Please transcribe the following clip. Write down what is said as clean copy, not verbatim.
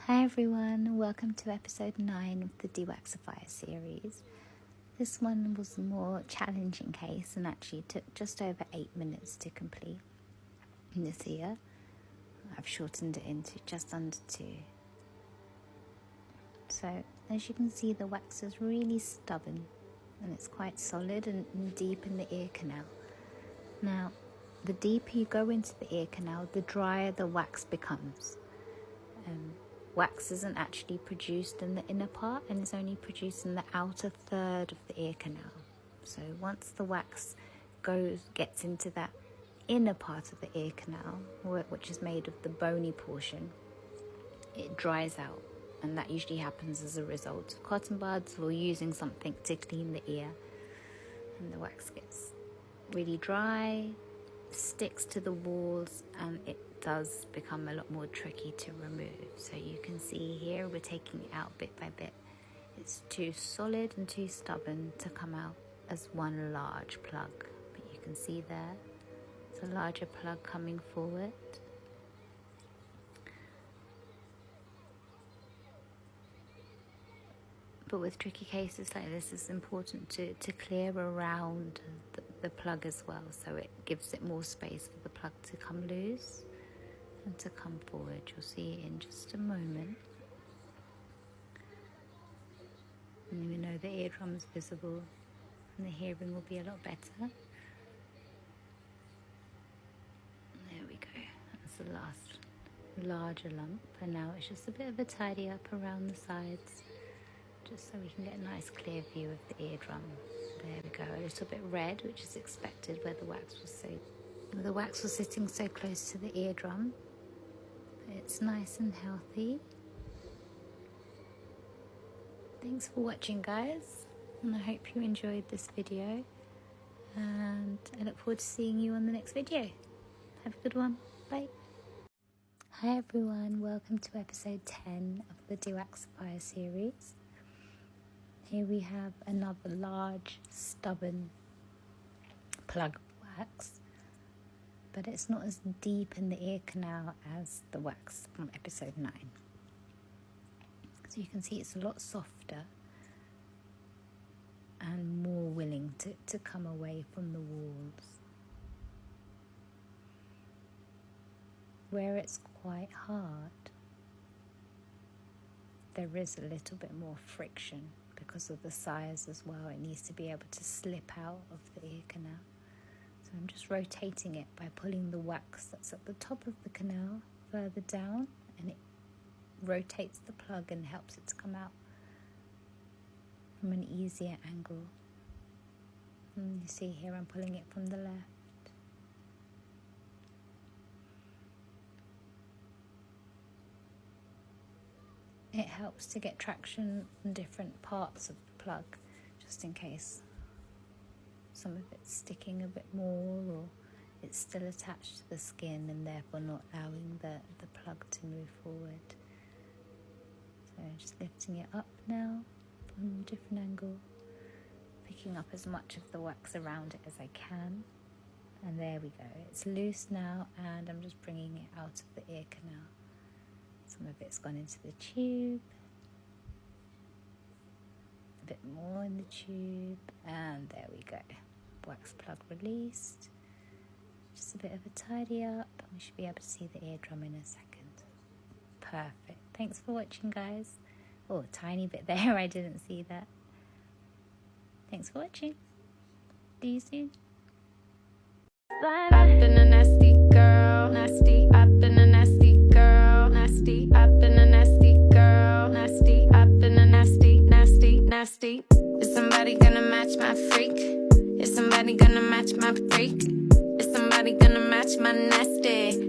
Hi everyone, welcome to episode 9 of the Dewaxify series. This one was a more challenging case and actually took just over 8 minutes to complete. In this ear, I've shortened it into just under 2. So as you can see, the wax is really stubborn and it's quite solid and deep in the ear canal. Now, the deeper you go into the ear canal, the drier the wax becomes. Wax isn't actually produced in the inner part and is only produced in the outer third of the ear canal. So once the wax gets into that inner part of the ear canal, which is made of the bony portion, it dries out, and that usually happens as a result of cotton buds or using something to clean the ear. And the wax gets really dry, sticks to the walls, and it does become a lot more tricky to remove. So you can see here we're taking it out bit by bit. It's too solid and too stubborn to come out as one large plug, but you can see there it's a larger plug coming forward. But with tricky cases like this, it's important to clear around the plug as well, so it gives it more space for the plug to come loose and to come forward. You'll see it in just a moment. And we know the eardrum is visible and the hearing will be a lot better. There we go. That's the last larger lump, and now it's just a bit of a tidy up around the sides, just so we can get a nice clear view of the eardrum. There we go. A little bit red, which is expected where the wax was sitting so close to the eardrum. It's nice and healthy. Thanks for watching, guys, and I hope you enjoyed this video, and I look forward to seeing you on the next video. Have a good one. Bye. Hi everyone, welcome to episode 10 of the Dewaxify series. Here we have another large, stubborn plug wax, but it's not as deep in the ear canal as the wax from episode 9. So you can see it's a lot softer and more willing to come away from the walls. Where it's quite hard, there is a little bit more friction because of the size as well. It needs to be able to slip out of the ear canal. So I'm just rotating it by pulling the wax that's at the top of the canal further down, and it rotates the plug and helps it to come out from an easier angle. And you see here I'm pulling it from the left. It helps to get traction on different parts of the plug, just in case some of it's sticking a bit more or it's still attached to the skin and therefore not allowing the plug to move forward. So just lifting it up now from a different angle, picking up as much of the wax around it as I can. And there we go. It's loose now, and I'm just bringing it out of the ear canal. Some of it's gone into the tube, a bit more in the tube, and there we go. Wax plug released. Just a bit of a tidy up, and we should be able to see the eardrum in a second. Perfect. Thanks for watching, guys. Oh, a tiny bit there, I didn't see that. Thanks for watching. See you soon. I've been a nasty girl, nasty. I've been a nasty girl, nasty. I've been a nasty girl, nasty. I've been a nasty, nasty, nasty. Is somebody gonna match my freak? Is somebody gonna match my freak? Is somebody gonna match my nasty?